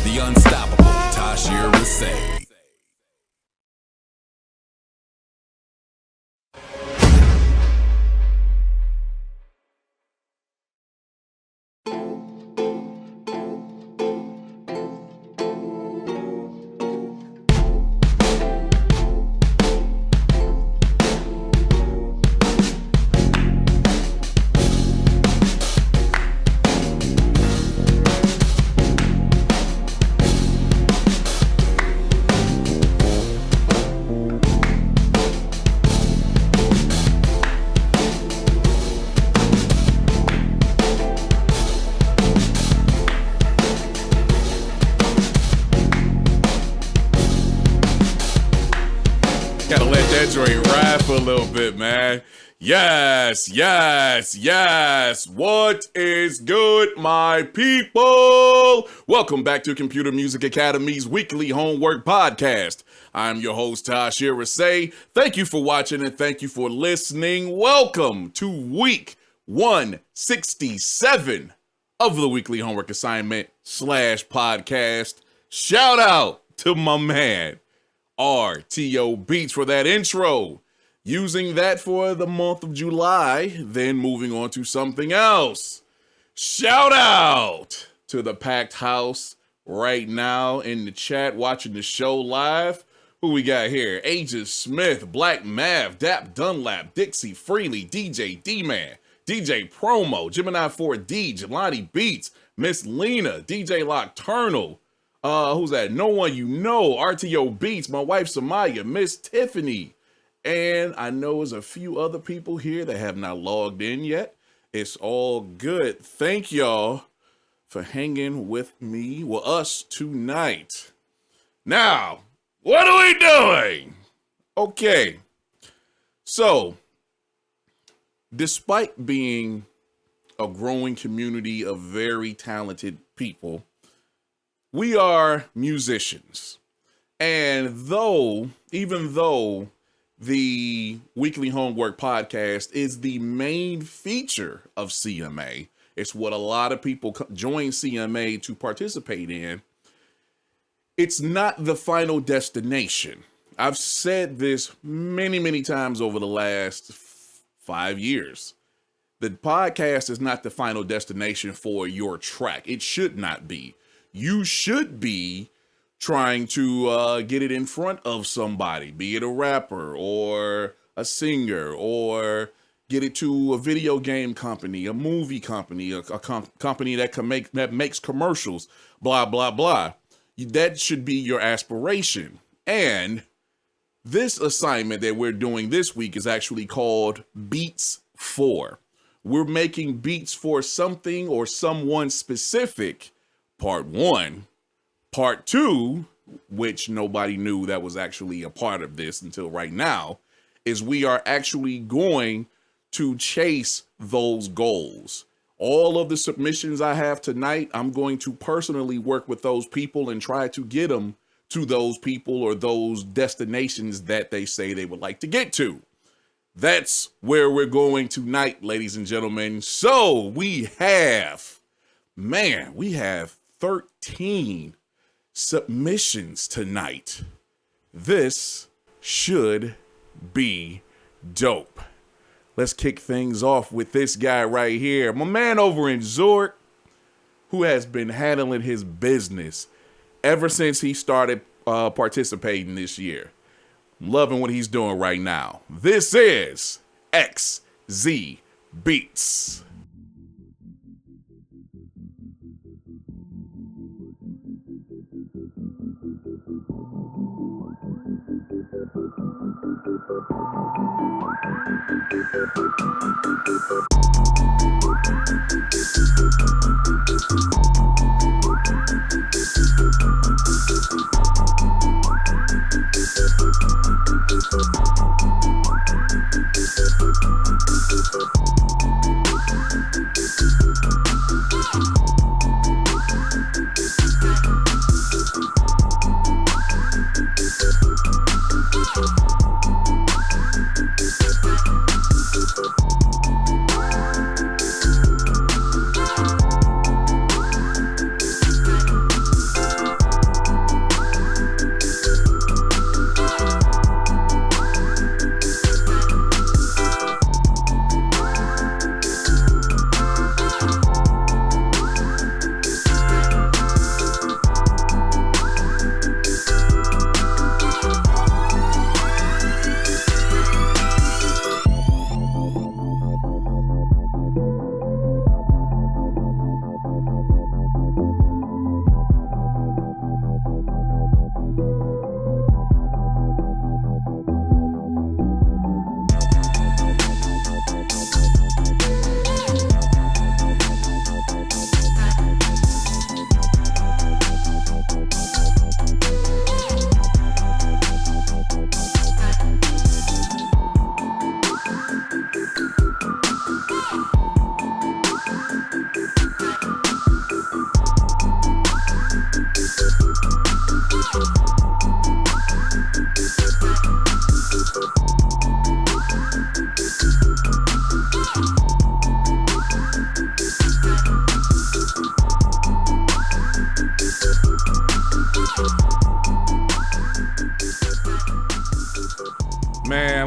the unstoppable Tashir Rasay. Gotta let that joint ride for a little bit, man. Yes. What is good, my people? Welcome back to Computer Music Academy's weekly homework podcast. I'm your host, Tashir Rasay. Thank you for watching and thank you for listening. Welcome to week 167 of the weekly homework assignment / podcast. Shout out to my man, RTO Beats, for that intro. Using that for the month of July, then moving on to something else. Shout out to the packed house right now in the chat watching the show live. Who we got here? Aegis Smith, BLACMAU, DUNLAP, DIXI, Freely, DJ D-Man, DJ Promo, Gemini 4D, Jelani Beats, Miss Lena, DJ LOCKTURNAL, who's that? No One You Know, RTO Beats, my wife Samaya, Miss Tiffany, and I know there's a few other people here that have not logged in yet. It's all good. Thank y'all for hanging with me, with us tonight. Now, what are we doing? Okay, so despite being a growing community of very talented people, we are musicians. And even though the weekly homework podcast is the main feature of CMA, it's what a lot of people join CMA to participate in, it's not the final destination. I've said this many times over the last 5 years. The podcast is not the final destination for your track. It should not be. You should be trying to get it in front of somebody, be it a rapper or a singer, or get it to a video game company, a movie company, a company that makes commercials, blah, blah, blah. That should be your aspiration. And this assignment that we're doing this week is actually called Beats For. We're making beats for something or someone specific, part 1. Part 2, which nobody knew that was actually a part of this until right now, is we are actually going to chase those goals. All of the submissions I have tonight, I'm going to personally work with those people and try to get them to those people or those destinations that they say they would like to get to. That's where we're going tonight, ladies and gentlemen. So we have 13 submissions tonight. This should be dope. Let's kick things off with this guy right here, my man over in Zurich, who has been handling his business ever since he started participating this year. I'm loving what he's doing right now. This is XZ Beats.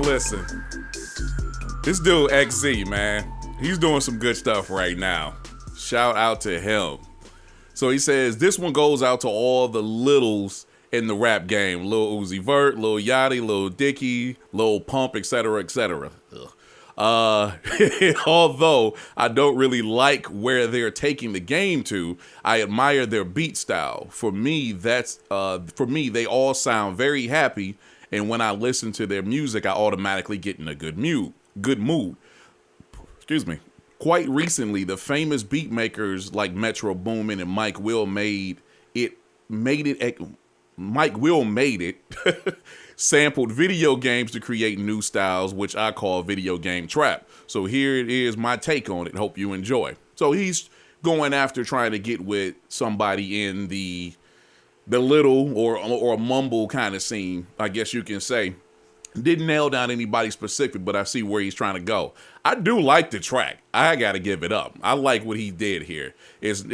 listen. This dude XZ, man, he's doing some good stuff right now. Shout out to him. So he says, this one goes out to all the littles in the rap game. Lil Uzi Vert, Lil Yachty, Lil Dicky, Lil Pump, etc., etc. Although I don't really like where they're taking the game to, I admire their beat style. For me, they all sound very happy, and when I listen to their music, I automatically get in a good mood. Excuse me. Quite recently, the famous beat makers like Metro Boomin and Mike Will made it sampled video games to create new styles, which I call video game trap. So here it is, my take on it. Hope you enjoy. So he's going after trying to get with somebody in the little or mumble kind of scene, I guess you can say. Didn't nail down anybody specific, but I see where he's trying to go. I do like the track. I got to give it up. I like what he did here. It's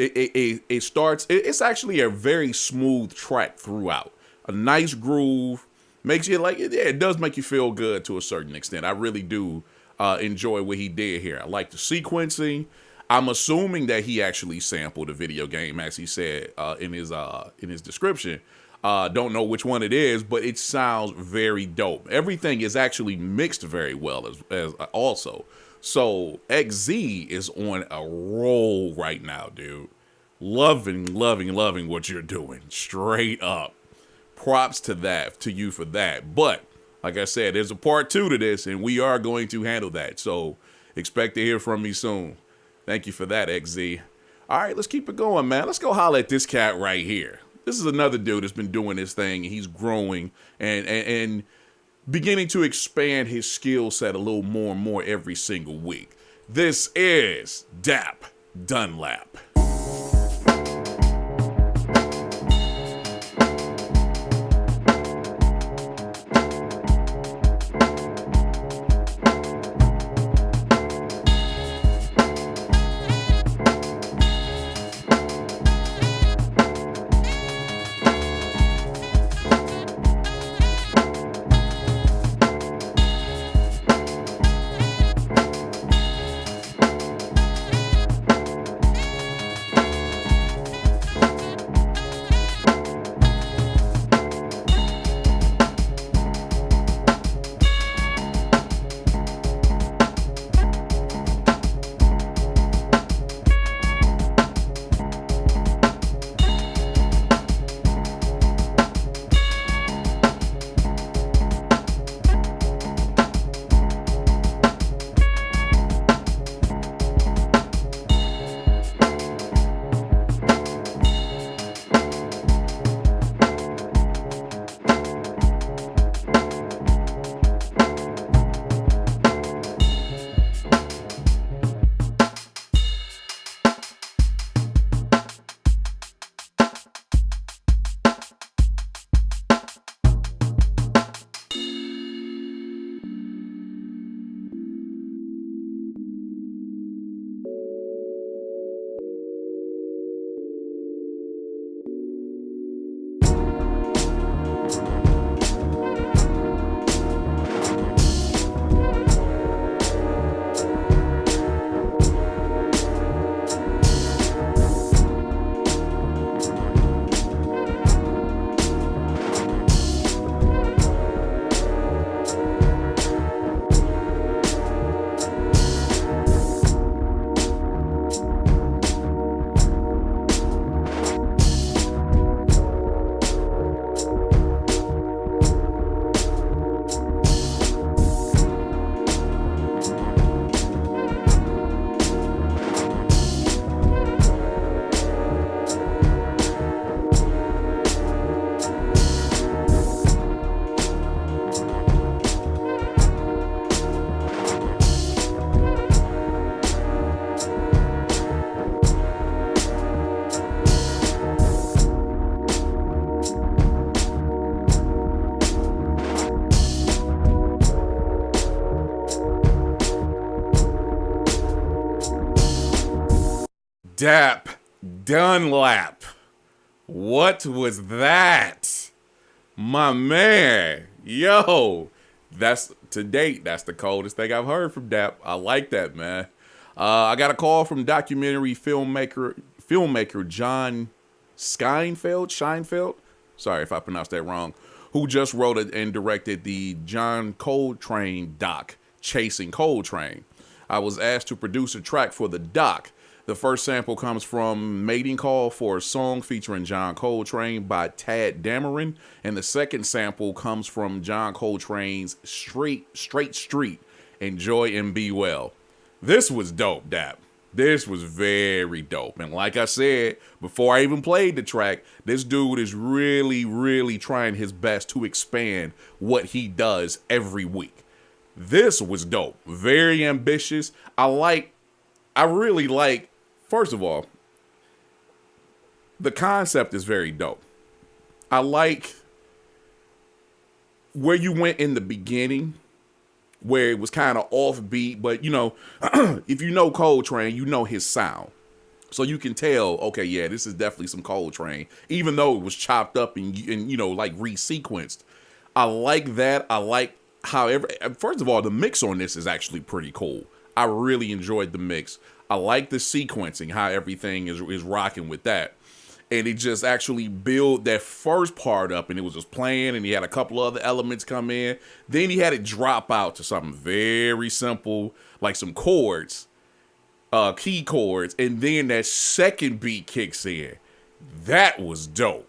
actually a very smooth track throughout. A nice groove. Makes you like, yeah, it does make you feel good to a certain extent. I really do enjoy what he did here. I like the sequencing. I'm assuming that he actually sampled a video game, as he said in his description. Don't know which one it is, but it sounds very dope. Everything is actually mixed very well as also. So XZ is on a roll right now, dude. Loving what you're doing. Straight up. Props to you for that. But like I said, there's a part 2 to this, and we are going to handle that. So expect to hear from me soon. Thank you for that, XZ. All right, let's keep it going, man. Let's go holler at this cat right here. This is another dude that's been doing this thing, and he's growing and beginning to expand his skill set a little more and more every single week. This is DUNLAP. DUNLAP. What was that? My man. Yo, That's to date, that's the coldest thing I've heard from Dap. I like that, man. I got a call from documentary filmmaker John Scheinfeld. Sorry if I pronounced that wrong. Who just wrote it and directed the John Coltrane doc, Chasing Coltrane. I was asked to produce a track for the doc. The first sample comes from Mating Call for a song featuring John Coltrane by Tad Dameron, and the second sample comes from John Coltrane's Straight Street, Enjoy and Be Well. This was dope, Dap. This was very dope. And like I said, before I even played the track, this dude is really, really trying his best to expand what he does every week. This was dope. Very ambitious. I really like, first of all, the concept is very dope. I like where you went in the beginning, where it was kind of offbeat, but you know, if you know Coltrane, you know his sound. So you can tell, okay, yeah, this is definitely some Coltrane, even though it was chopped up and you know, like resequenced. I like that. I like first of all, the mix on this is actually pretty cool. I really enjoyed the mix. I like the sequencing, how everything is rocking with that. And it just actually built that first part up, and it was just playing, and he had a couple other elements come in. Then he had it drop out to something very simple, like some chords, key chords, and then that second beat kicks in. That was dope.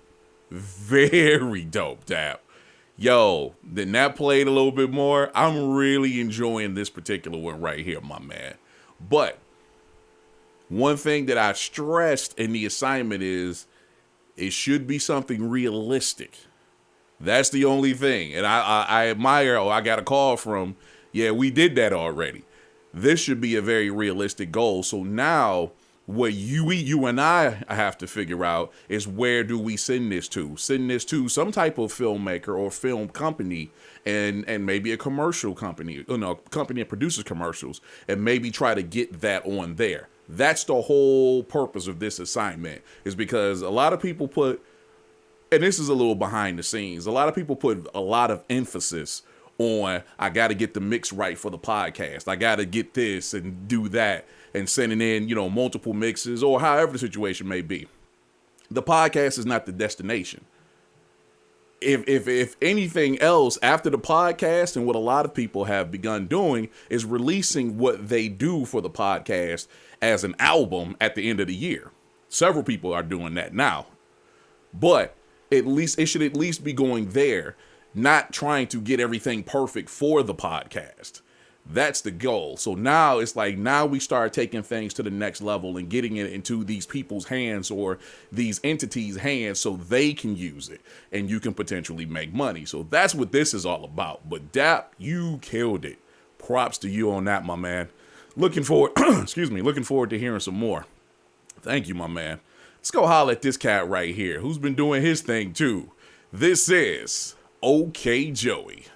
Very dope, Dap. Yo, then that played a little bit more. I'm really enjoying this particular one right here, my man. But one thing that I stressed in the assignment is it should be something realistic. That's the only thing. And I admire, I got a call from, yeah, we did that already. This should be a very realistic goal. So now what you and I have to figure out is, where do we send this to? Send this to some type of filmmaker or film company, and maybe a commercial company, company that produces commercials, and maybe try to get that on there. That's the whole purpose of this assignment, is because a lot of people put, and this is a little behind the scenes, a lot of people put a lot of emphasis on, I got to get the mix right for the podcast. I got to get this and do that, and sending in, multiple mixes, or however the situation may be. The podcast is not the destination. If anything else, after the podcast, and what a lot of people have begun doing, is releasing what they do for the podcast as an album at the end of the year. Several people are doing that now. But at least it should at least be going there, not trying to get everything perfect for the podcast. That's the goal. So now it's like, now we start taking things to the next level and getting it into these people's hands, or these entities' hands, so they can use it and you can potentially make money. So that's what this is all about. But Dap, you killed it. Props to you on that, my man. Looking forward, looking forward to hearing some more. Thank you, my man. Let's go holler at this cat right here, who's been doing his thing too. This is OK Joey.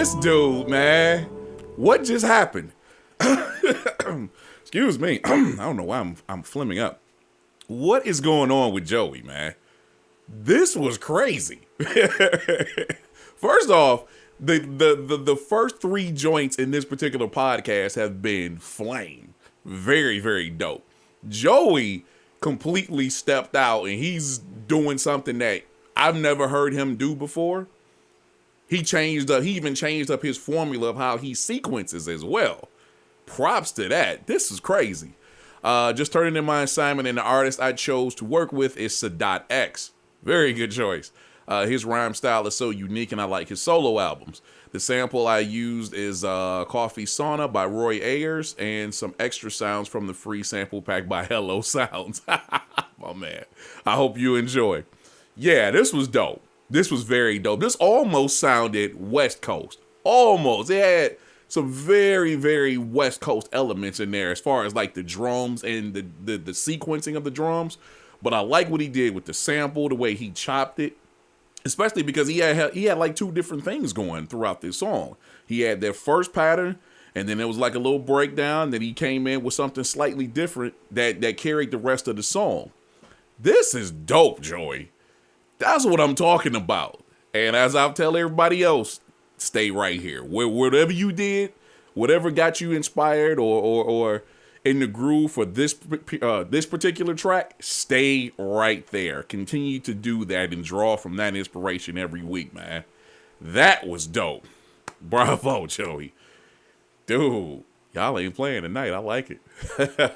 This dude, man, what just happened? Excuse me. I don't know why I'm flimming up. What is going on with Joey, man? This was crazy. First off, the first 3 joints in this particular podcast have been flame. Very, very dope. Joey completely stepped out and he's doing something that I've never heard him do before. He even changed up his formula of how he sequences as well. Props to that. This is crazy. Just turning in my assignment, and the artist I chose to work with is Sadat X. Very good choice. His rhyme style is so unique, and I like his solo albums. The sample I used is Coffee Sauna by Roy Ayers and some extra sounds from the free sample pack by Hello Sounds. Oh, man. I hope you enjoy. Yeah, this was dope. This was very dope. This almost sounded West Coast. Almost. It had some very, very West Coast elements in there as far as like the drums and the sequencing of the drums. But I like what he did with the sample, the way he chopped it. Especially because he had like 2 different things going throughout this song. He had their first pattern, and then there was like a little breakdown. Then he came in with something slightly different that carried the rest of the song. This is dope, Joey. That's what I'm talking about. And as I'll tell everybody else, stay right here. Whatever you did, whatever got you inspired or in the groove for this particular track, stay right there. Continue to do that and draw from that inspiration every week, man. That was dope. Bravo, Joey. Dude, y'all ain't playing tonight. I like it.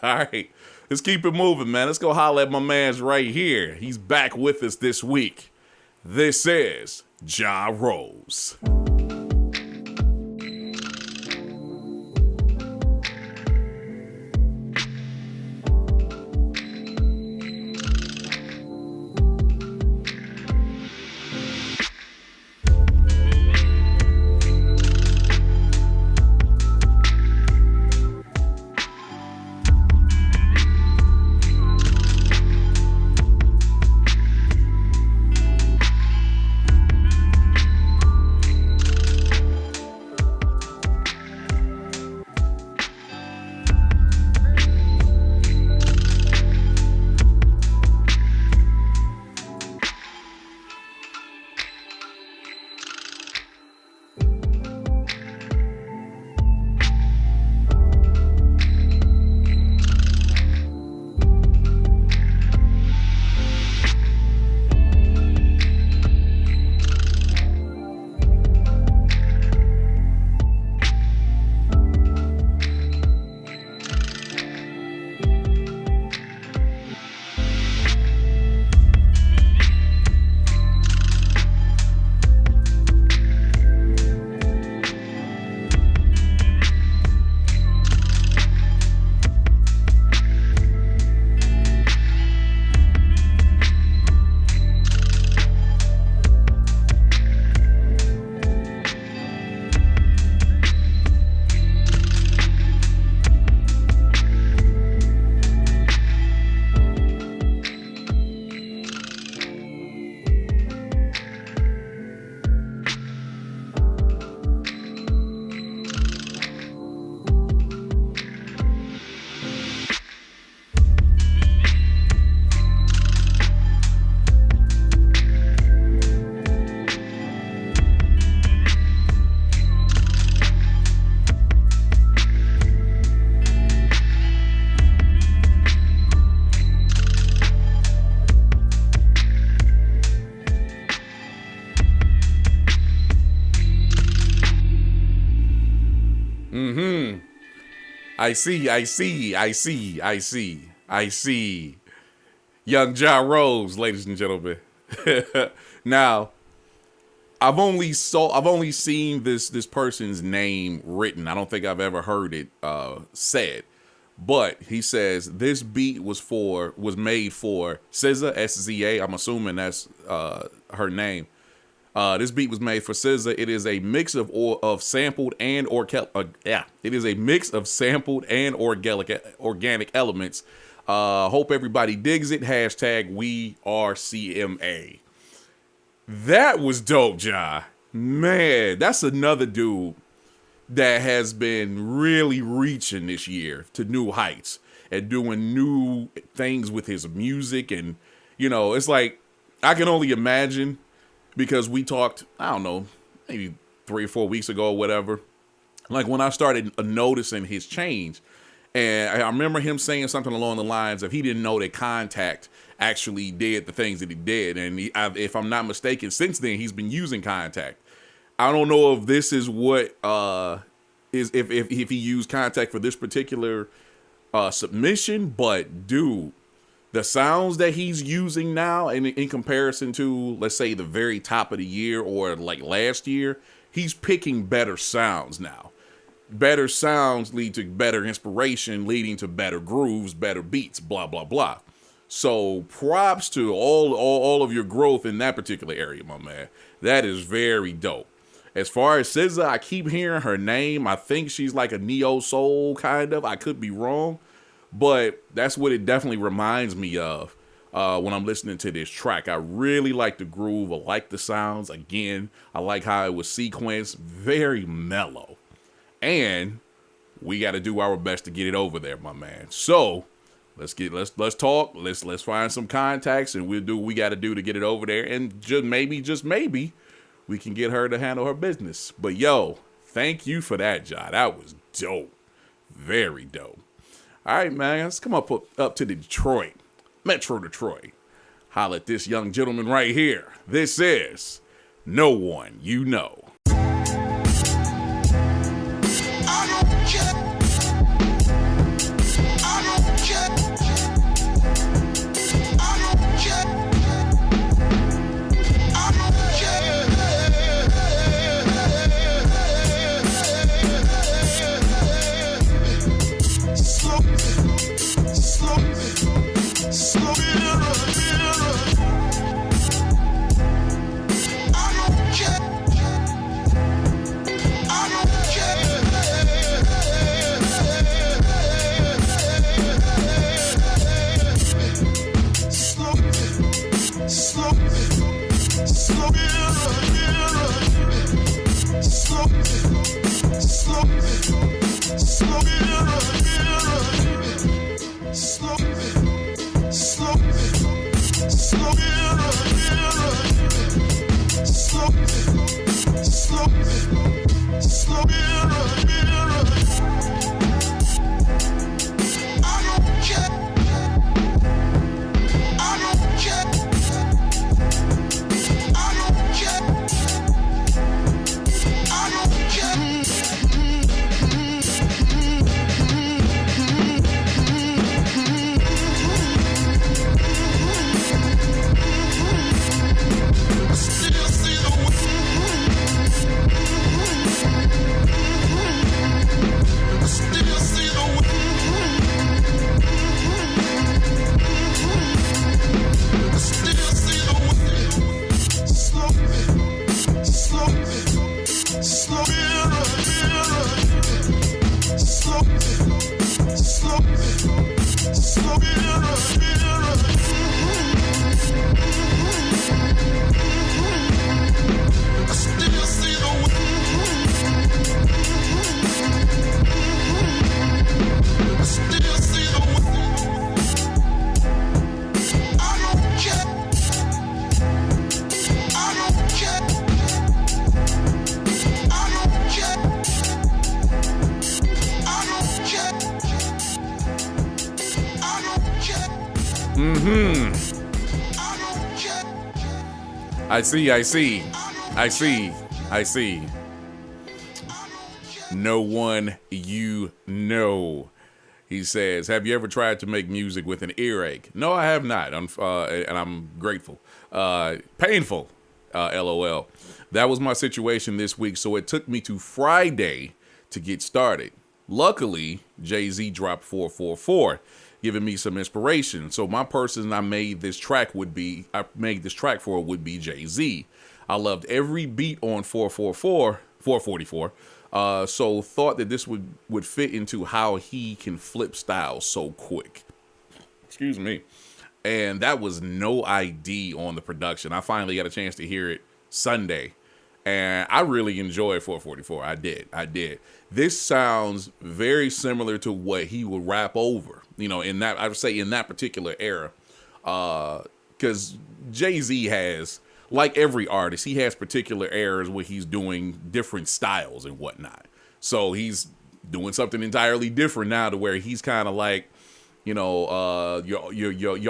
All right, let's keep it moving, man. Let's go holler at my man's right here. He's back with us this week. This is Ja Rose. I see. Young Ja Rose, ladies and gentlemen. Now, I've only seen this person's name written. I don't think I've ever heard it said. But he says this beat was made for SZA, SZA. I'm assuming that's her name. This beat was made for SZA. It is a mix of sampled and it is a mix of sampled and organic elements. Hope everybody digs it. # we are CMA. That was dope, Ja. Man, that's another dude that has been really reaching this year to new heights and doing new things with his music. And, you know, it's like, I can only imagine, because we talked, I don't know, maybe 3 or 4 weeks ago or whatever, like when I started noticing his change. And I remember him saying something along the lines of he didn't know that Contact actually did the things that he did. And if I'm not mistaken, since then, he's been using Contact. I don't know if this is what is if he used Contact for this particular submission, but dude, the sounds that he's using now in comparison to, let's say, the very top of the year or like last year, he's picking better sounds now. Better sounds lead to better inspiration, leading to better grooves, better beats, blah, blah, blah. So props to all of your growth in that particular area, my man. That is very dope. As far as SZA, I keep hearing her name. I think she's like a neo soul kind of. I could be wrong, but that's what it definitely reminds me of when I'm listening to this track. I really like the groove. I like the sounds. Again, I like how it was sequenced. Very mellow. And we got to do our best to get it over there, my man. So let's talk. Let's find some contacts, and we'll do what we got to do to get it over there. And just maybe, we can get her to handle her business. But yo, thank you for that, John. That was dope. Very dope. All right, man. Let's come up to Detroit, Metro Detroit. Holla at this young gentleman right here. This is No One You Know. I see. No One You Know. He says, have you ever tried to make music with an earache? No, I have not, and I'm grateful. Painful, LOL. That was my situation this week, so it took me to Friday to get started. Luckily, Jay-Z dropped 444, giving me some inspiration. So my person I made this track for would be Jay-Z. I loved every beat on 444, so thought that this would fit into how he can flip styles so quick. Excuse me. And that was no ID on the production. I finally got a chance to hear it Sunday, And I really enjoyed 444. I did. This sounds very similar to what he would rap over, in that, I would say in that particular era. Because Jay-Z has, like every artist, he has particular eras where he's doing different styles and whatnot. So he's doing something entirely different now, to where he's kind of like, your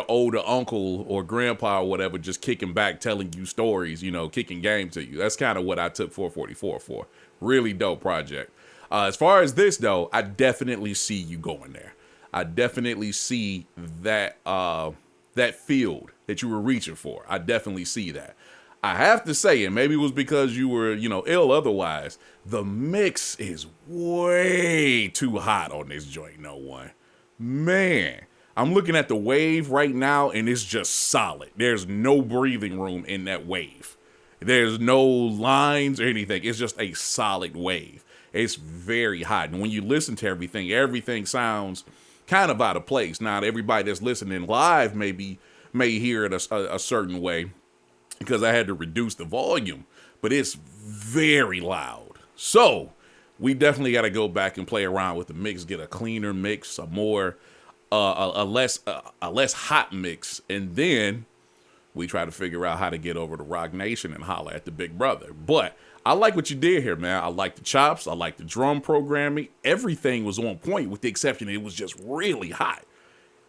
older uncle or grandpa or whatever, just kicking back, telling you stories, kicking game to you. That's kind of what I took 444 for. Really dope project. As far as this though, I definitely see you going there. I definitely see that that field that you were reaching for. I definitely see that. I have to say, and maybe it was because you were, ill otherwise, the mix is way too hot on this joint, no one. Man, I'm looking at the wave right now, and it's just solid. There's no breathing room in that wave. There's no lines or anything. It's just a solid wave. It's very hot. And when you listen to everything sounds kind of out of place. Now, everybody that's listening live may hear it a certain way, because I had to reduce the volume, but it's very loud. So we definitely got to go back and play around with the mix, get a cleaner mix, a less hot mix, and then we try to figure out how to get over to Rock Nation and holler at the big brother. But I like what you did here, man. I like the chops. I like the drum programming. Everything was on point, with the exception it was just really hot.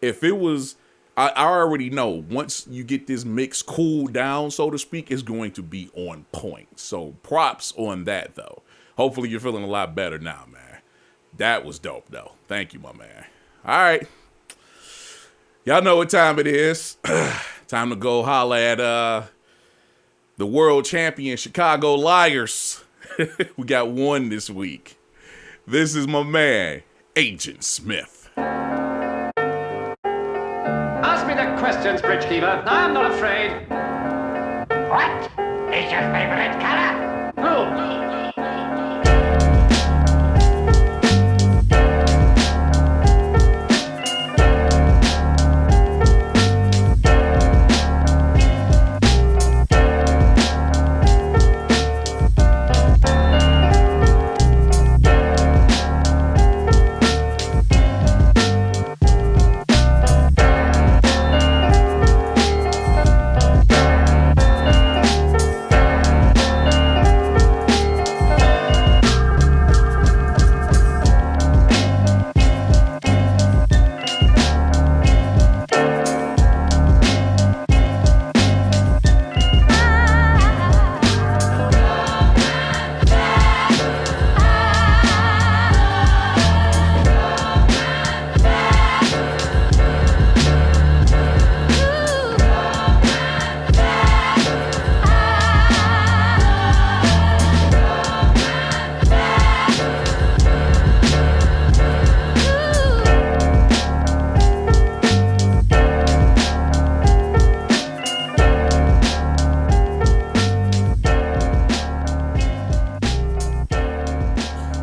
If it was, I already know once you get this mix cooled down, so to speak, it's going to be on point. So props on that, though. Hopefully you're feeling a lot better now, man. That was dope, though. Thank you, my man. All right. Y'all know what time it is. Time to go holla at the world champion Chicago Liars. We got one this week. This is my man, Agent Smith. Ask me the questions, Bridgekeeper. I'm not afraid. What is your favorite color? Blue.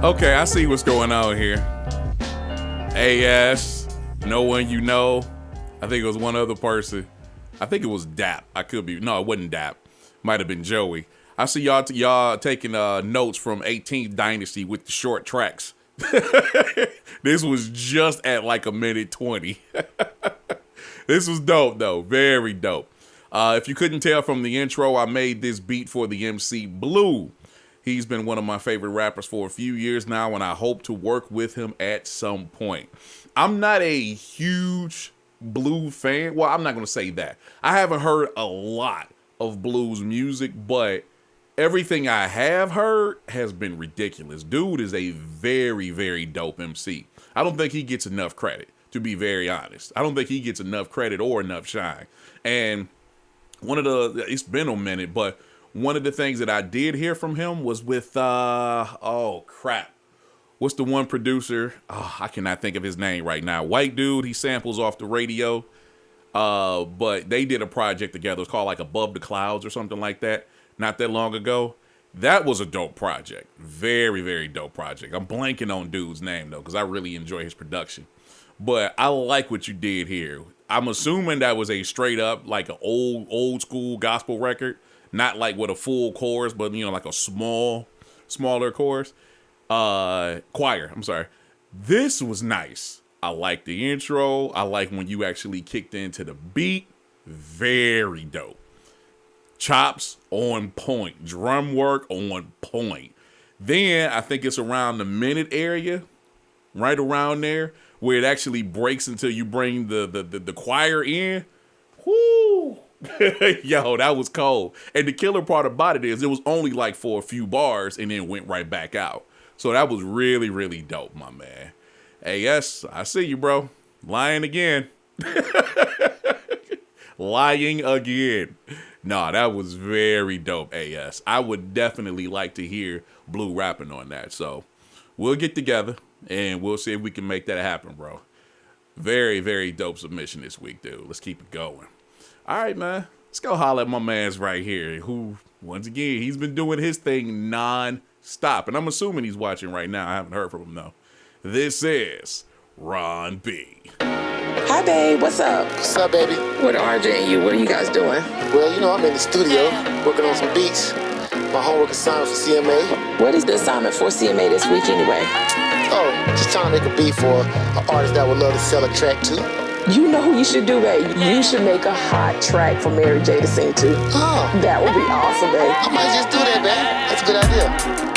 Okay, I see what's going on here. AS, no one you know. I think it was one other person. I think it was Dap. I could be. No, it wasn't Dap. Might have been Joey. I see y'all taking notes from 18th Dynasty with the short tracks. This was just at like a minute 20. This was dope, though. Very dope. If you couldn't tell from the intro, I made this beat for the MC Blue. He's been one of my favorite rappers for a few years now, and I hope to work with him at some point. I'm not a huge Blue fan. Well, I'm not going to say that. I haven't heard a lot of Blue's music, but everything I have heard has been ridiculous. Dude is a very, very dope MC. I don't think he gets enough credit, to be very honest. I don't think he gets enough credit or enough shine. And it's been a minute, but one of the things that I did hear from him was with, oh crap. What's the one producer? Oh, I cannot think of his name right now. White dude, he samples off the radio. But they did a project together. It's called like Above the Clouds or something like that. Not that long ago. That was a dope project. Very, very dope project. I'm blanking on dude's name though, because I really enjoy his production. But I like what you did here. I'm assuming that was a straight up like an old school gospel record. not like with a full chorus, but like a smaller chorus. Choir. I'm sorry. This was nice. I like the intro. I like when you actually kicked into the beat. Very dope. Chops on point. Drum work on point. Then I think it's around the minute area, right around there, where it actually breaks until you bring the choir in. Whoo! Yo, that was cold. And the killer part about it is it was only like for a few bars and then went right back out. So that was really, really dope, my man. Hey, yes, I see you, bro. Lying again. Lying again. Nah, that was very dope, AS. I would definitely like to hear Blue rapping on that. So we'll get together and we'll see if we can make that happen, bro. Very, very dope submission this week, dude. Let's keep it going. All right, man. Let's go holler at my man's right here, who, once again, he's been doing his thing non-stop. And I'm assuming he's watching right now. I haven't heard from him, though. This is Ron B. Hi, babe. What's up? What's up, baby? What are RJ and you? What are you guys doing? Well, I'm in the studio working on some beats. My homework assignment for CMA. What is the assignment for CMA this week anyway? Oh, just trying to make a beat for an artist that would love to sell a track to. You know who you should do, babe? You should make a hot track for Mary J to sing to. Oh. That would be awesome, babe. I might just do that, man. That's a good idea.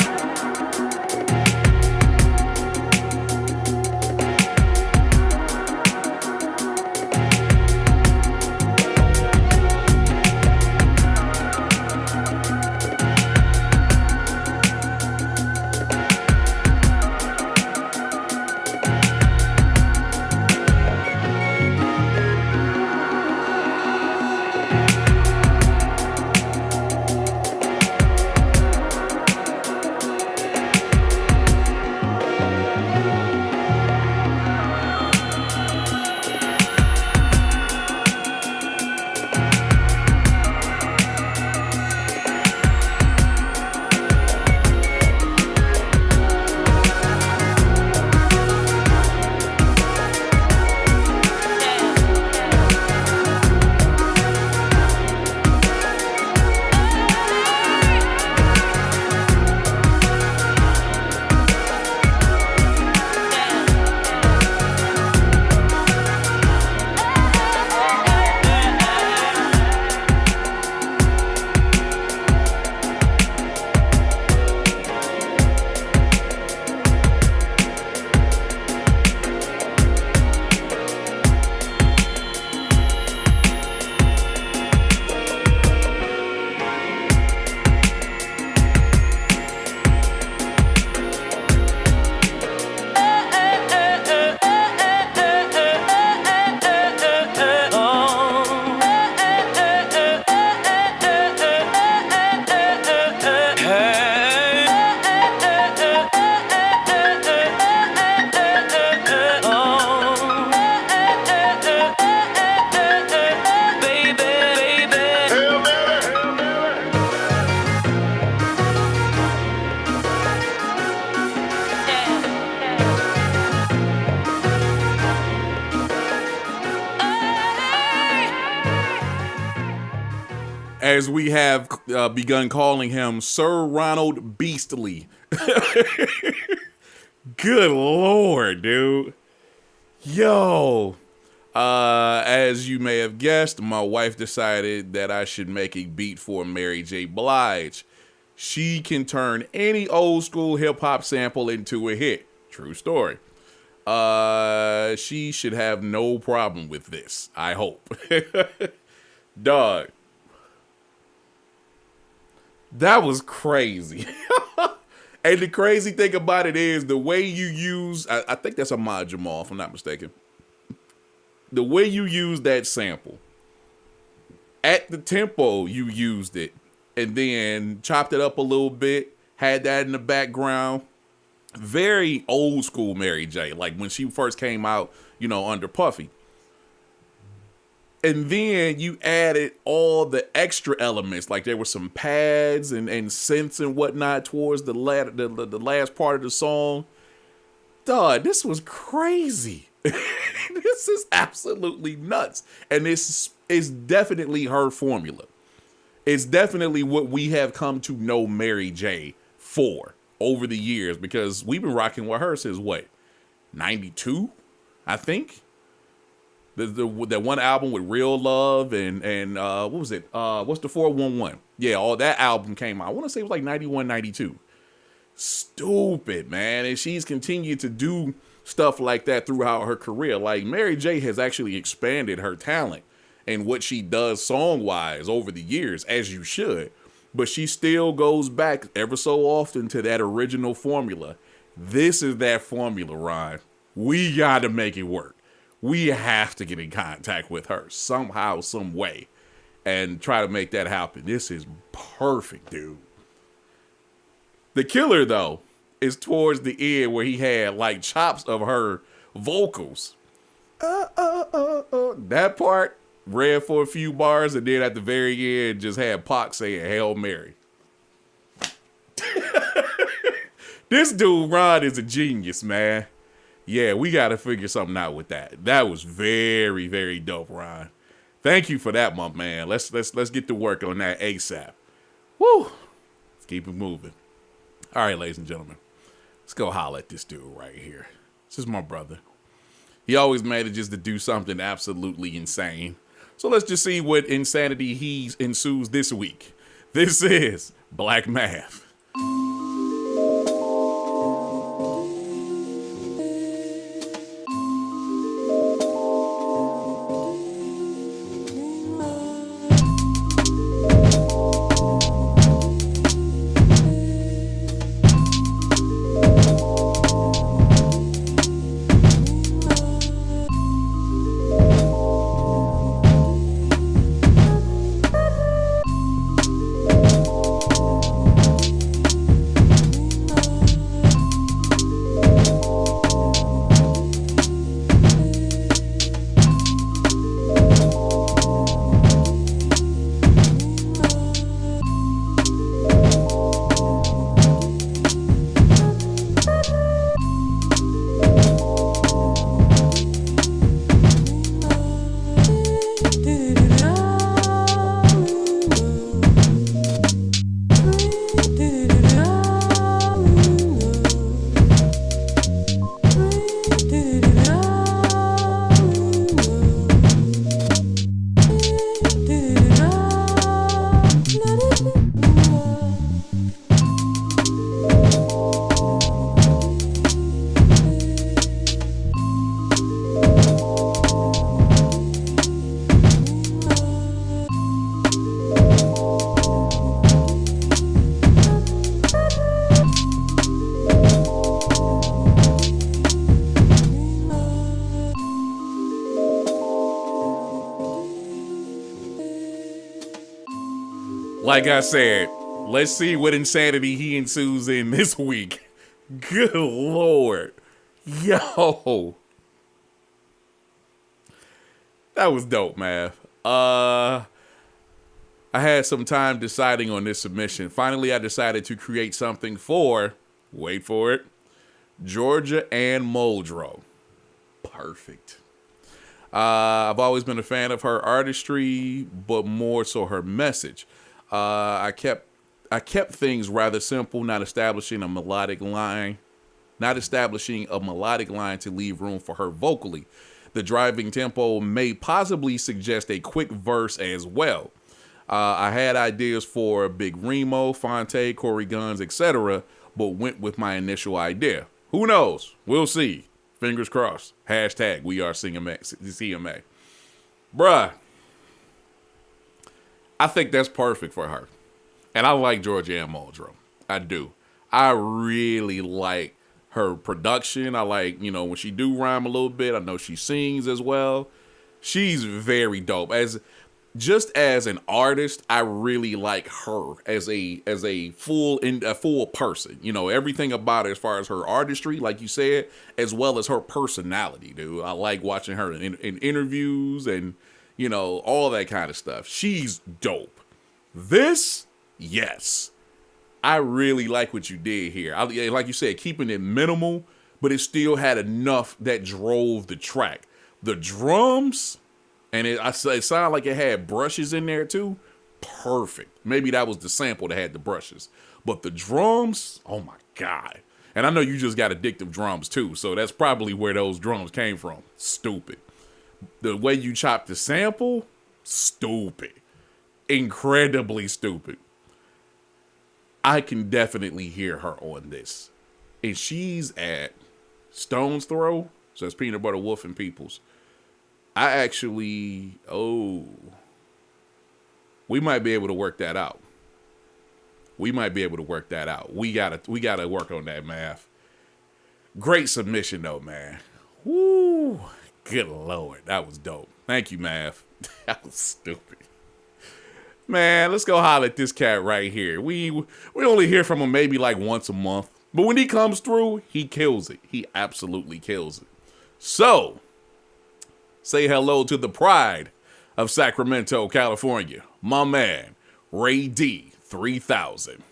As we have begun calling him Sir Ronald Beastly. Good Lord, dude. Yo. As you may have guessed, my wife decided that I should make a beat for Mary J. Blige. She can turn any old school hip hop sample into a hit. True story. She should have no problem with this, I hope. Dog. That was crazy. And the crazy thing about it is the way you use, I think that's Ahmad Jamal, if I'm not mistaken. The way you use that sample, at the tempo you used it, and then chopped it up a little bit, had that in the background. Very old school Mary J, like when she first came out, under Puffy. And then you added all the extra elements, like there were some pads and synths and whatnot towards the last part of the song. Dog, this was crazy. This is absolutely nuts. And this is definitely her formula. it's definitely what we have come to know Mary J for over the years, because we've been rocking with her since what, 92, I think. That one album with Real Love and what was it? What's the 411? Yeah, all that album came out. I want to say it was like 91, 92. Stupid, man. And she's continued to do stuff like that throughout her career. Like, Mary J has actually expanded her talent and what she does song-wise over the years, as you should. But she still goes back ever so often to that original formula. This is that formula, Ron. We got to make it work. We have to get in contact with her somehow, some way, and try to make that happen. This is perfect, dude. The killer, though, is towards the end where he had like chops of her vocals. That part ran for a few bars, and then at the very end just had Pac saying Hail Mary. This dude, Ron, is a genius, man. Yeah, we got to figure something out with that. That was very, very dope, Ron. Thank you for that, my man. Let's get to work on that ASAP. Woo! Let's keep it moving. All right, ladies and gentlemen, let's go holler at this dude right here. This is my brother. He always manages to do something absolutely insane. So let's just see what insanity he ensues this week. This is BLACMAU. Like I said, let's see what insanity he ensues in this week. Good Lord. Yo. That was dope, man. I had some time deciding on this submission. Finally, I decided to create something for, wait for it, Georgia Ann Muldrow. Perfect. I've always been a fan of her artistry, but more so her message. I kept things rather simple, not establishing a melodic line to leave room for her vocally. The driving tempo may possibly suggest a quick verse as well. I had ideas for Big Remo, Fonte, Corey Guns, etc., but went with my initial idea. Who knows? We'll see. Fingers crossed. Hashtag we are CMA. Bruh. I think that's perfect for her. And I like Georgia Ann Muldrow. I do. I really like her production. I like, when she do rhyme a little bit. I know she sings as well. She's very dope. Just as an artist, I really like her as a full person. Everything about her as far as her artistry, like you said, as well as her personality, dude. I like watching her in interviews and all that kind of stuff. She's dope. This, yes. I really like what you did here. Like you said, keeping it minimal, but it still had enough that drove the track. The drums, and it sounded like it had brushes in there too. perfect. Maybe that was the sample that had the brushes. But the drums, oh my God. And I know you just got addictive drums too, so that's probably where those drums came from. Stupid. The way you chopped the sample, stupid. Incredibly stupid. I can definitely hear her on this. And she's at Stone's Throw, so that's Peanut Butter Wolf and Peoples. I actually, we might be able to work that out. We gotta work on that math. Great submission though, man. Woo, good Lord, that was dope. Thank you, Math. That was stupid. Man, let's go holler at this cat right here. We only hear from him maybe like once a month. But when he comes through, he kills it. He absolutely kills it. So, say hello to the pride of Sacramento, California. My man, Ray D, 3000.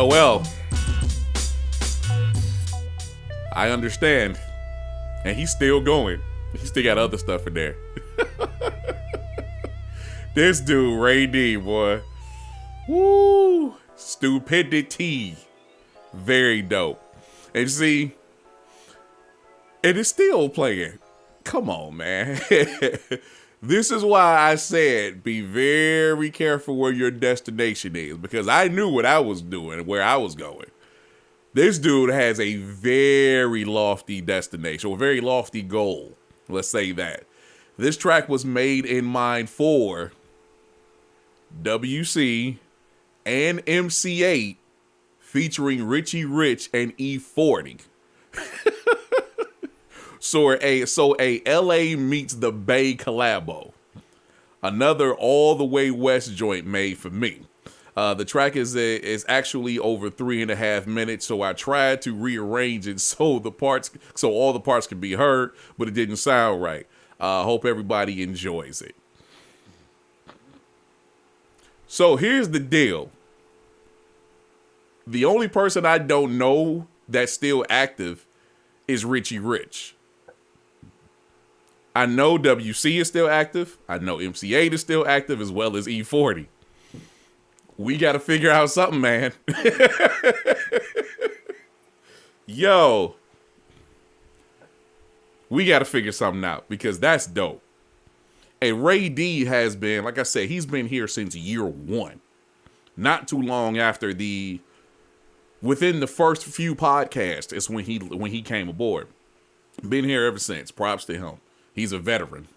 Well. I understand. And he's still going. He still got other stuff in there. This dude, Ray D, boy. Woo! Stupidity. Very dope. And see, it is still playing. Come on, man. This is why I said be very careful where your destination is, because I knew what I was doing and where I was going. This dude has a very lofty destination, or a very lofty goal. Let's say that. This track was made in mind for WC and MC8 featuring Richie Rich and E40. So a LA meets the Bay collabo. Another all the way west joint made for me. The track is actually over 3.5 minutes, so I tried to rearrange it so all the parts can be heard, but it didn't sound right. Hope everybody enjoys it. So here's the deal. The only person I don't know that's still active is Richie Rich. I know WC is still active. I know MC8 is still active, as well as E40. We got to figure out something, man. Yo. We got to figure something out, because that's dope. And Ray D has been, like I said, he's been here since year one. Not too long after within the first few podcasts is when he came aboard. Been here ever since. Props to him. He's a veteran.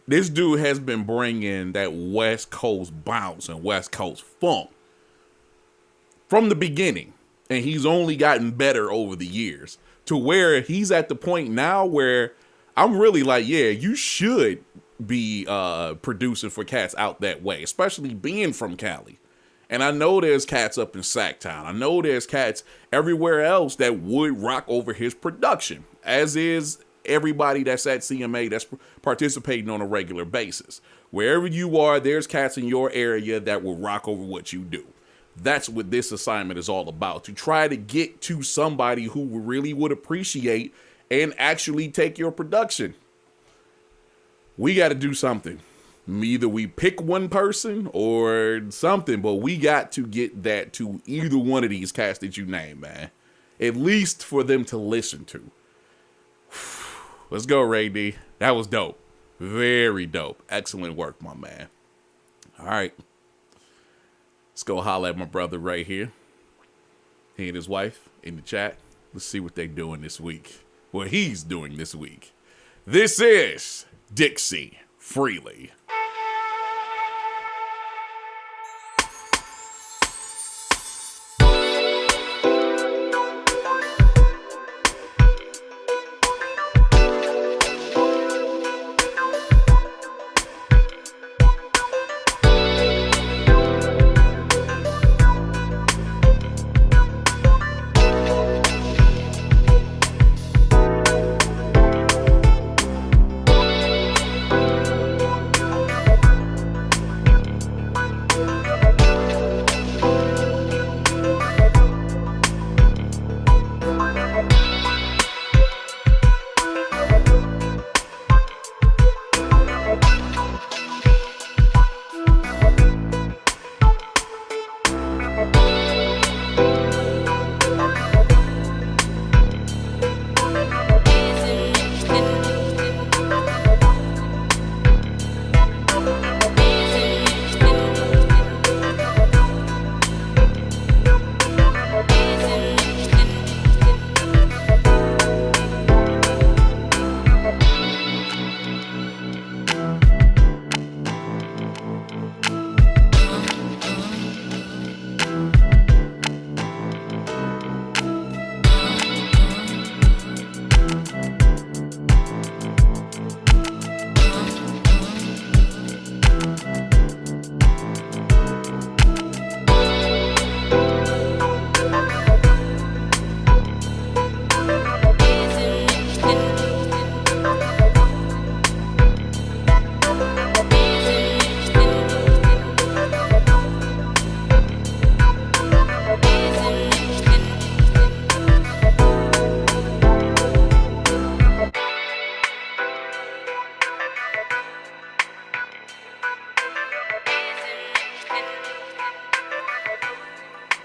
This dude has been bringing that West Coast bounce and West Coast funk from the beginning. And he's only gotten better over the years to where he's at the point now where I'm really like, yeah, you should be producing for cats out that way, especially being from Cali. And I know there's cats up in Sacktown. I know there's cats everywhere else that would rock over his production, as is everybody that's at CMA that's participating on a regular basis. Wherever you are, there's cats in your area that will rock over what you do. That's what this assignment is all about, to try to get to somebody who really would appreciate and actually take your production. We got to do something. Either we pick one person or something, but we got to get that to either one of these cats that you name, man. At least for them to listen to. Let's go, Ray D. That was dope. Very dope. Excellent work, my man. All right. Let's go holler at my brother right here. He and his wife in the chat. Let's see what they're doing this week. What he's doing this week. This is DIXI Freely.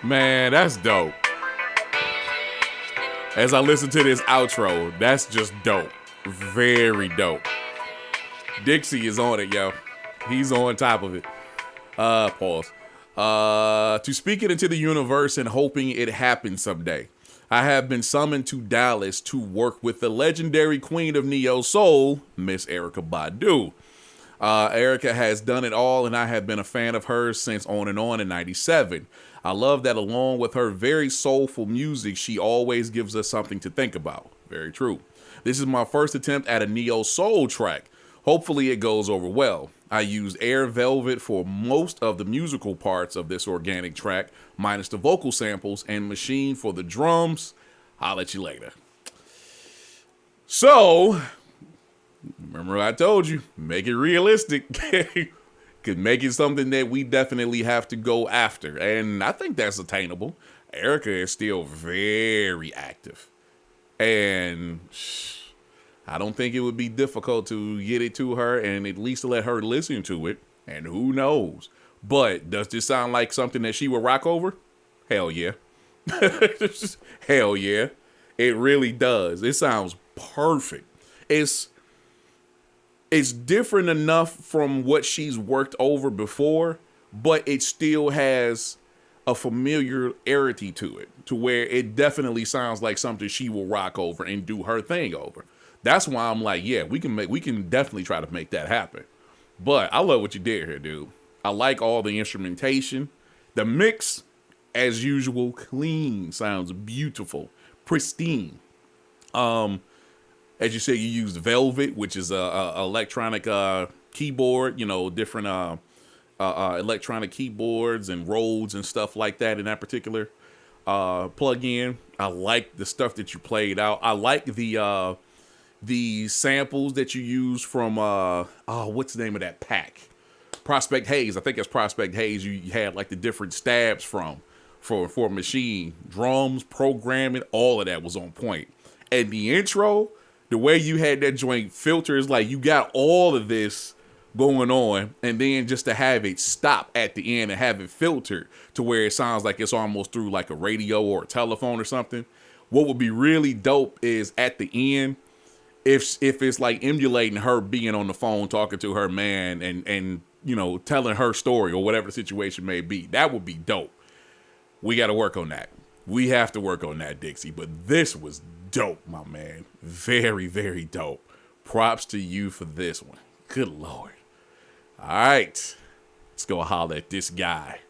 Man, that's dope. As I listen to this outro, that's just dope. Very dope. DIXI is on it, yo. He's on top of it. Pause. To speak it into the universe and hoping it happens someday. I have been summoned to Dallas to work with the legendary queen of Neo Soul, Miss Erykah Badu. Erykah has done it all, and I have been a fan of hers since On and On in '97. I love that along with her very soulful music, she always gives us something to think about. Very true. This is my first attempt at a Neo Soul track. Hopefully it goes over well. I used Air Velvet for most of the musical parts of this organic track, minus the vocal samples, and Machine for the drums. I'll let you later. So, remember I told you, make it realistic. Could make it something that we definitely have to go after. And I think that's attainable. Erykah is still very active. And I don't think it would be difficult to get it to her and at least let her listen to it. And who knows? But does this sound like something that she would rock over? Hell yeah. Hell yeah. It really does. It sounds perfect. It's different enough from what she's worked over before, but it still has a familiarity to it, to where it definitely sounds like something she will rock over and do her thing over. That's why I'm like, yeah, we can definitely try to make that happen. But I love what you did here, dude. I like all the instrumentation. The mix, as usual, clean, sounds beautiful, pristine. As you said, you used Velvet, which is a electronic keyboard, you know, different electronic keyboards and Rhodes and stuff like that in that particular plug-in. I like the stuff that you played out. I like the samples that you use from what's the name of that pack? Prospect Haze. I think it's Prospect Haze. You had like the different stabs for Machine. Drums, programming, all of that was on point. And the intro, the way you had that joint filters, like you got all of this going on, and then just to have it stop at the end and have it filtered to where it sounds like it's almost through like a radio or a telephone or something. What would be really dope is at the end, if it's like emulating her being on the phone talking to her man and you know, telling her story or whatever the situation may be. That would be dope. We got to work on that. We have to work on that, DIXI. But this was dope, my man. Very, very dope. Props to you for this one. Good Lord. All right. Let's go holler at this guy.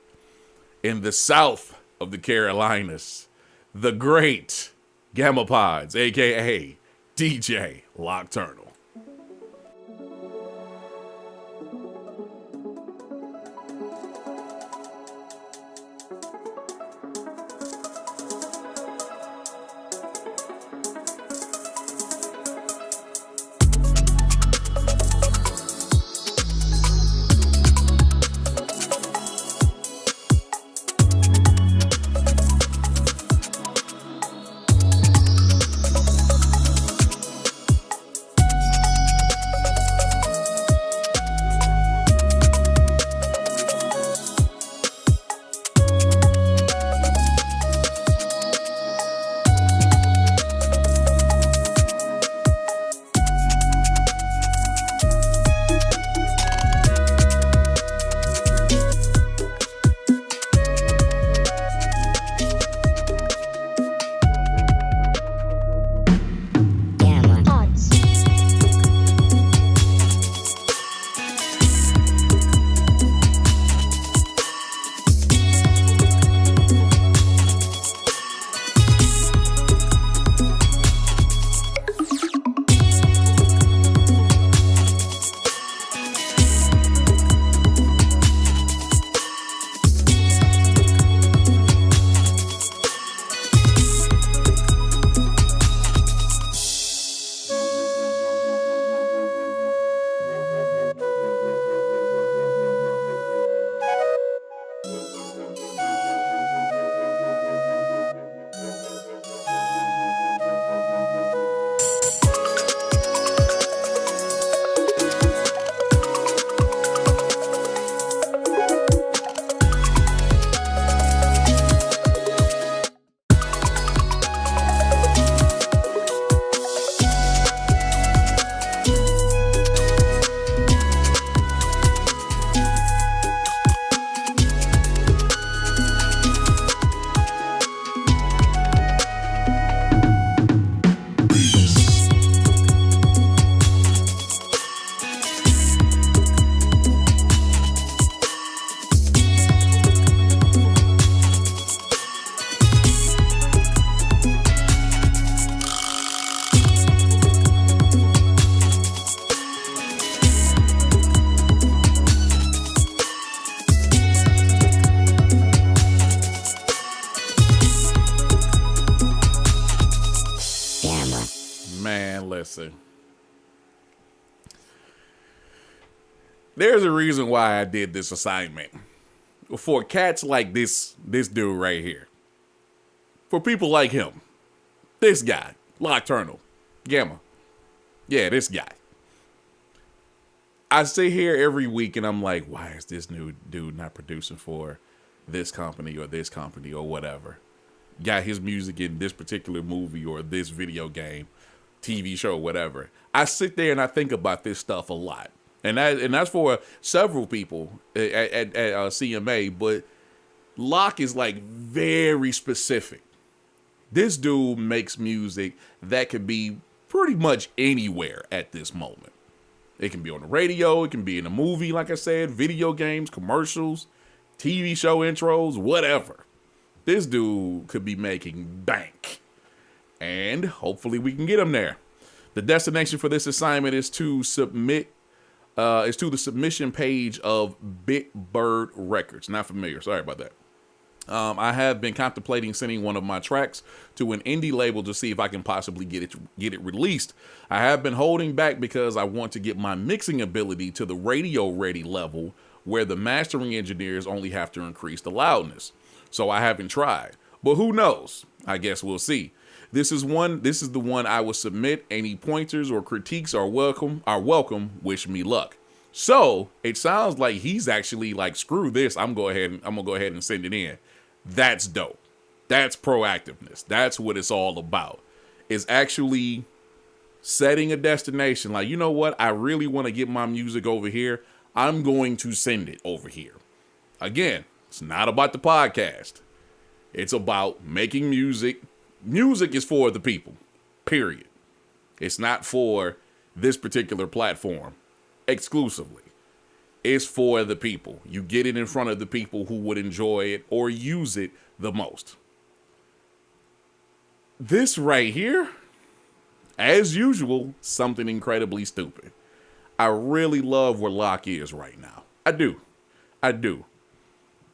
In the south of the Carolinas, the great Gamma Pods, a.k.a. DJ LOCKTURNAL. listen. There's a reason why I did this assignment. For cats like this dude right here. For people like him. This guy. LOCKTURNAL. Gamma. Yeah, this guy. I sit here every week and I'm like, why is this new dude not producing for this company or whatever? Got his music in this particular movie or this video game, TV show, whatever. I sit there and I think about this stuff a lot. And that's for several people at CMA, but Locke is like very specific. This dude makes music that could be pretty much anywhere at this moment. It can be on the radio, it can be in a movie, like I said, video games, commercials, TV show intros, whatever. This dude could be making bank. And hopefully we can get him there. The destination for this assignment is to submit, is to the submission page of Big Bird Records. Not familiar, sorry about that. I have been contemplating sending one of my tracks to an indie label to see if I can possibly get it released. I have been holding back because I want to get my mixing ability to the radio ready level where the mastering engineers only have to increase the loudness. So I haven't tried, but who knows? I guess we'll see. This is the one I will submit. Any pointers or critiques are welcome. Wish me luck. So it sounds like he's actually like, screw this. I'm gonna go ahead and send it in. That's dope. That's proactiveness. That's what it's all about. Is actually setting a destination. Like, you know what? I really want to get my music over here. I'm going to send it over here. Again, it's not about the podcast. It's about making music. Music is for the people, period. It's not for this particular platform exclusively. It's for the people. You get it in front of the people who would enjoy it or use it the most. This right here, as usual, something incredibly stupid. I really love where Locke is right now. I do.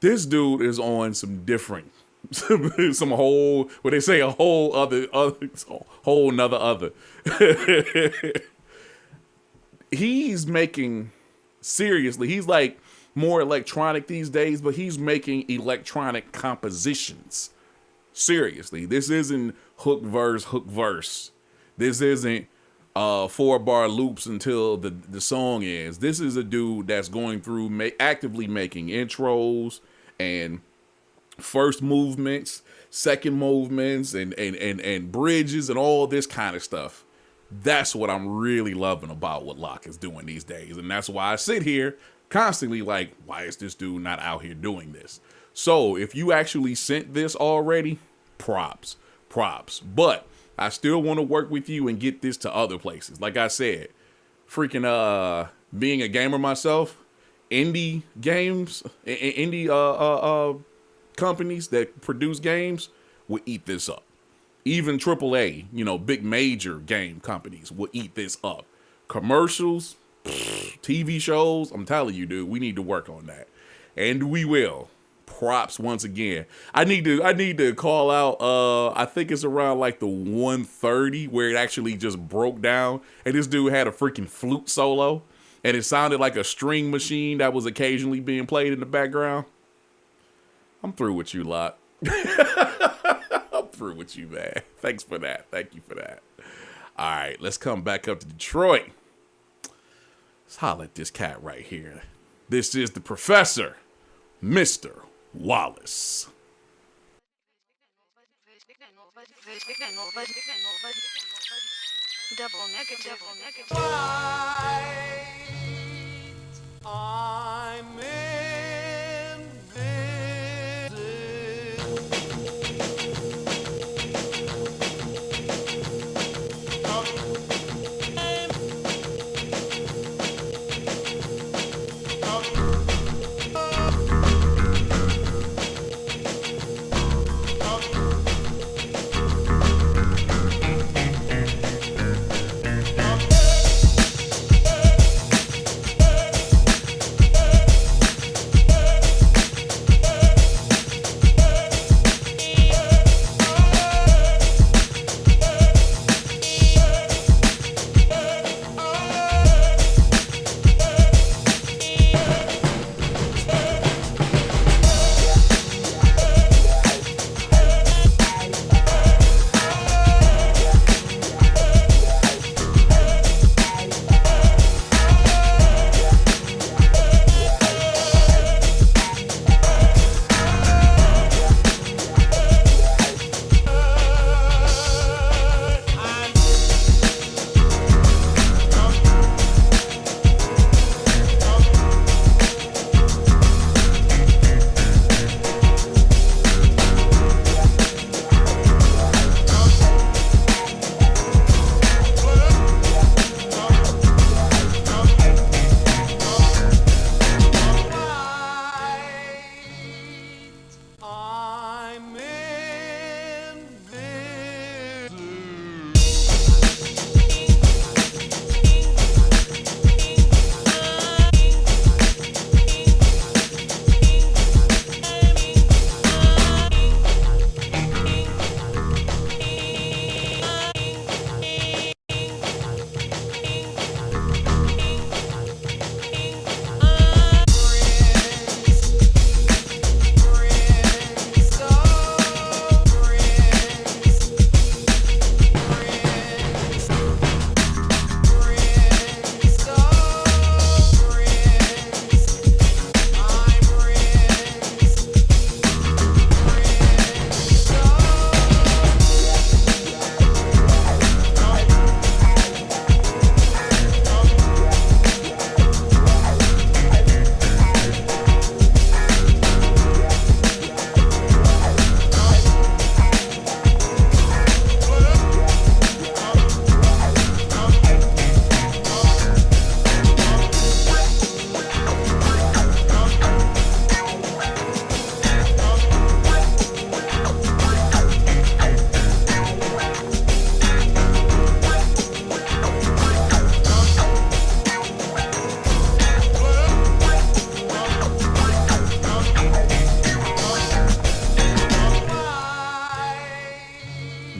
This dude is on some different, some whole, what they say, a whole nother. He's making, seriously, he's like more electronic these days, but he's making electronic compositions. Seriously, this isn't hook verse. This isn't 4-bar loops until the song ends. This is a dude that's going through actively making intros and first movements, second movements, and bridges and all this kind of stuff. That's what I'm really loving about what Locke is doing these days. And that's why I sit here constantly like, why is this dude not out here doing this? So if you actually sent this already, props. But I still want to work with you and get this to other places. Like I said, freaking being a gamer myself, indie companies that produce games will eat this up. Even AAA, big major game companies will eat this up. Commercials, TV shows, I'm telling you, dude, we need to work on that. And we will. Props once again. I need to call out, I think it's around like the 130 where it actually just broke down. And this dude had a freaking flute solo. And it sounded like a string machine that was occasionally being played in the background. I'm through with you, Locke. I'm through with you, man. Thanks for that. Thank you for that. All right, let's come back up to Detroit. Let's holler at this cat right here. This is the Professor, Mr. Wallace. Double negative. I'm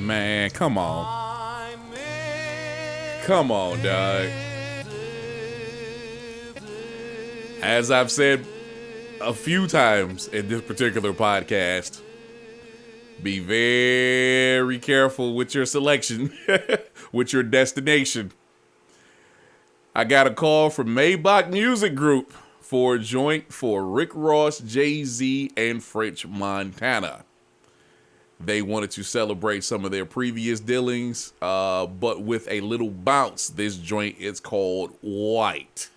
Man, come on. Come on, dog. As I've said a few times in this particular podcast, be very careful with your selection, with your destination. I got a call from Maybach Music Group for a joint for Rick Ross, Jay-Z, and French Montana. They wanted to celebrate some of their previous dealings, but with a little bounce. This joint is called White.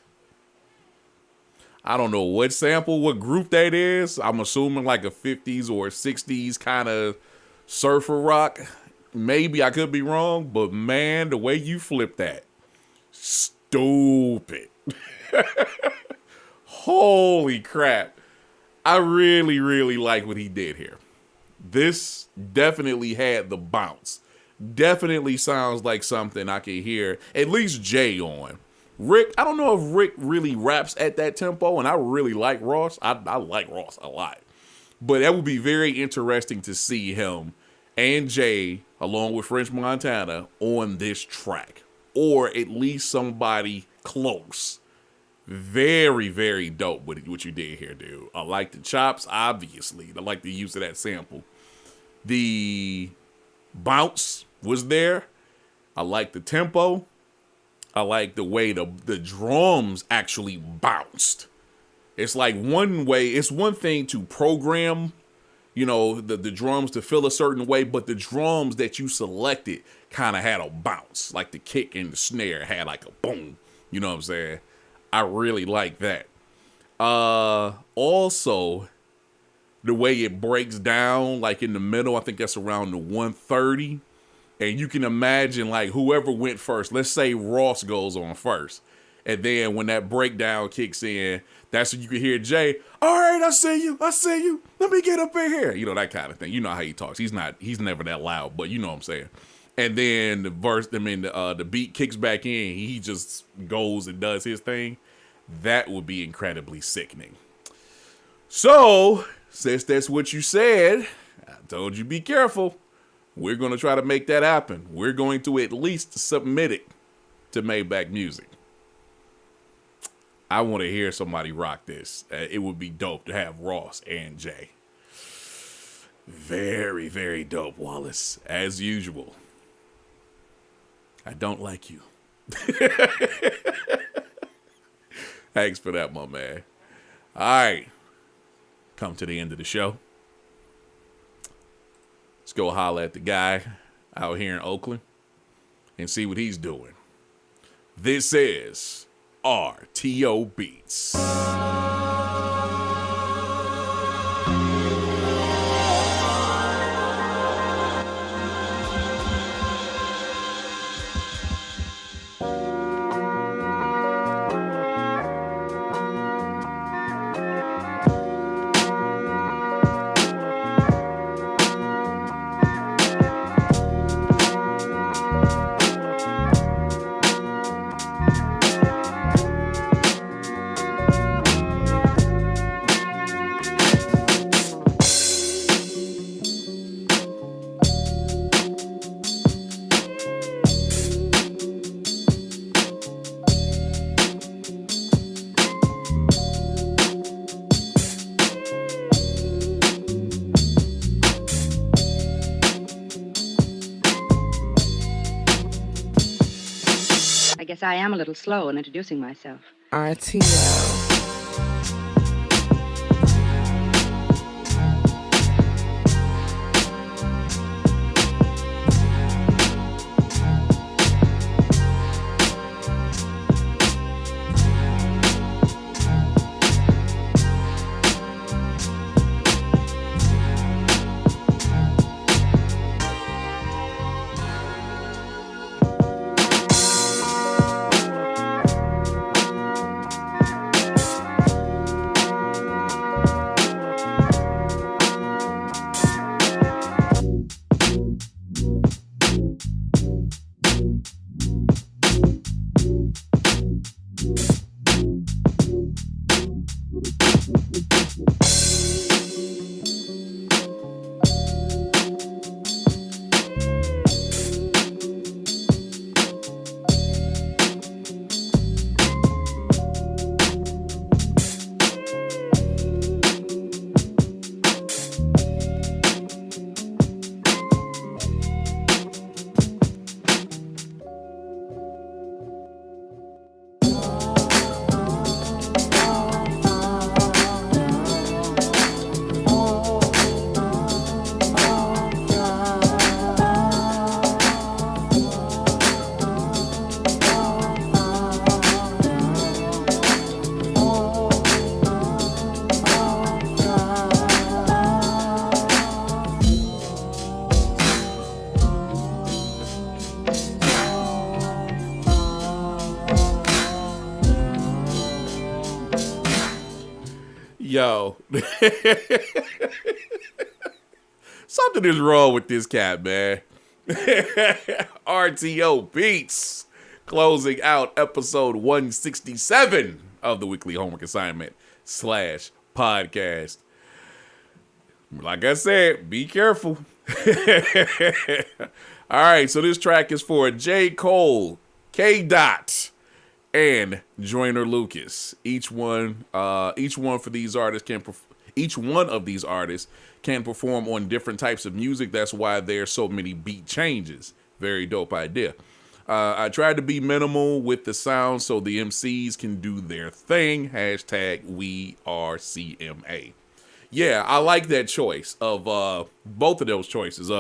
I don't know what sample, what group that is. I'm assuming like a 50s or 60s kind of surfer rock. Maybe I could be wrong, but man, the way you flip that, stupid. Holy crap. I really, really like what he did here. This definitely had the bounce. Definitely sounds like something I could hear at least Jay on. Rick, I don't know if Rick really raps at that tempo, and I really like Ross. I like Ross a lot. But that would be very interesting to see him and Jay, along with French Montana, on this track. Or at least somebody close. Very, very dope what you did here, dude. I like the chops, obviously. I like the use of that sample. The bounce was there. I like the tempo. I like the way the drums actually bounced. It's like it's one thing to program, the drums to feel a certain way, but the drums that you selected kind of had a bounce. Like the kick and the snare had like a boom. You know what I'm saying? I really like that. Also, the way it breaks down, like in the middle, I think that's around the 130. And you can imagine like whoever went first, let's say Ross goes on first. And then when that breakdown kicks in, that's when you can hear Jay, all right, I see you. Let me get up in here. You know, that kind of thing. You know how he talks. He's never that loud, but you know what I'm saying. And then the beat kicks back in. He just goes and does his thing. That would be incredibly sickening. So, since that's what you said, I told you be careful. We're going to try to make that happen. We're going to at least submit it to Maybach Music. I want to hear somebody rock this. It would be dope to have Ross and Jay. Very, very dope, Wallace. As usual. I don't like you. Thanks for that, my man. All right. Come to the end of the show. Let's go holler at the guy out here in Oakland and see what he's doing. This is RTO Beats. I guess I am a little slow in introducing myself. RTO. Yo. Something is wrong with this cat, man. RTO Beats closing out episode 167 of the weekly homework assignment / podcast. Like I said, be careful. All right, so this track is for J. Cole, K. Dot, and Joyner Lucas. Each one of these artists can perform on different types of music. That's why there's so many beat changes. Very dope idea. I tried to be minimal with the sound so the MCs can do their thing. # we are CMA. Yeah, I like that choice of both of those choices.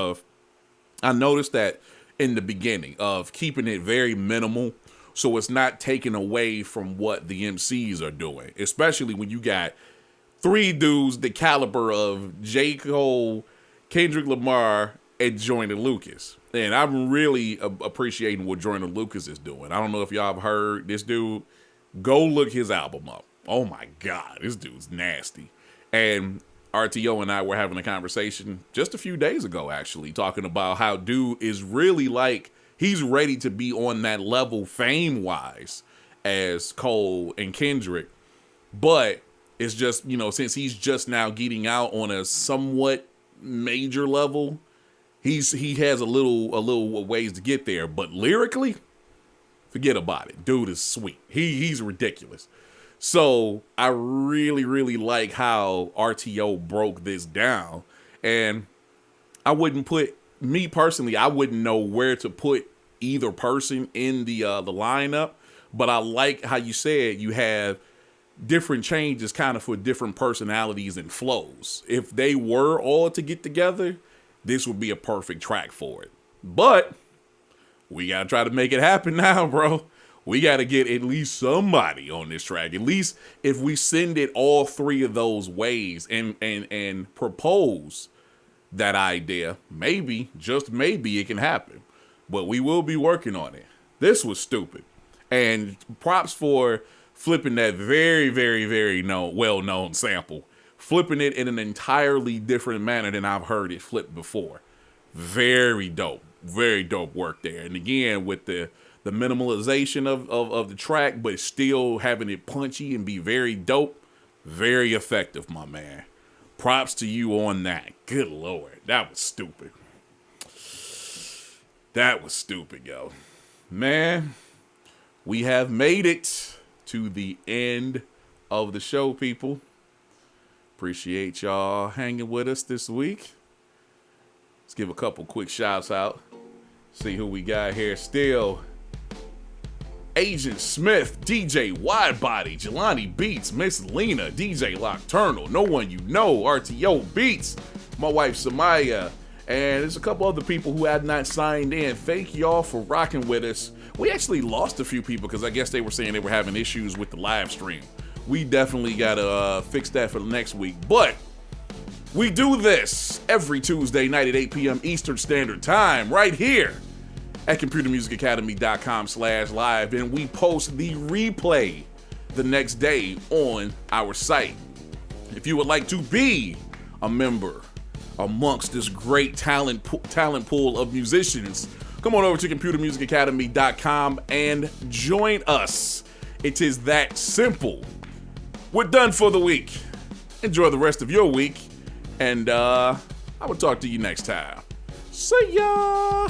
I noticed that in the beginning of keeping it very minimal so it's not taken away from what the MCs are doing, especially when you got 3 dudes the caliber of J. Cole, Kendrick Lamar, and Joyner Lucas. And I'm really appreciating what Joyner Lucas is doing. I don't know if y'all have heard this dude. Go look his album up. Oh my God, this dude's nasty. And RTO and I were having a conversation just a few days ago, actually, talking about how dude is really like, he's ready to be on that level fame-wise as Cole and Kendrick. But it's just, since he's just now getting out on a somewhat major level, he has a little ways to get there. But lyrically, forget about it. Dude is sweet. He's ridiculous. So I really, really like how RTO broke this down. And I wouldn't know where to put either person in the lineup. But I like how you said you have different changes kind of for different personalities and flows. If they were all to get together, this would be a perfect track for it. But we got to try to make it happen now, bro. We got to get at least somebody on this track. At least if we send it all 3 of those ways and propose that idea, maybe, just maybe it can happen. But we will be working on it. This was stupid. And props for flipping that very, very, very well-known sample. Flipping it in an entirely different manner than I've heard it flipped before. Very dope. Very dope work there. And again, with the minimalization of the track, but still having it punchy and be very dope. Very effective, my man. Props to you on that. Good Lord. That was stupid. That was stupid, yo. Man, we have made it to the end of the show, people. Appreciate y'all hanging with us this week. Let's give a couple quick shouts out. See who we got here still. Agent Smith, DJ Widebody, Jelani Beats, Miss Lena, DJ LOCKTURNAL, No One You Know, RTO Beats, my wife Samaya, and there's a couple other people who have not signed in. Thank y'all for rocking with us. We actually lost a few people because I guess they were saying they were having issues with the live stream. We definitely got to fix that for the next week. But we do this every Tuesday night at 8 p.m. Eastern Standard Time right here at computermusicacademy.com/live, and we post the replay the next day on our site. If you would like to be a member amongst this great talent pool of musicians, come on over to computermusicacademy.com and join us. It is that simple. We're done for the week. Enjoy the rest of your week, and I will talk to you next time. See ya!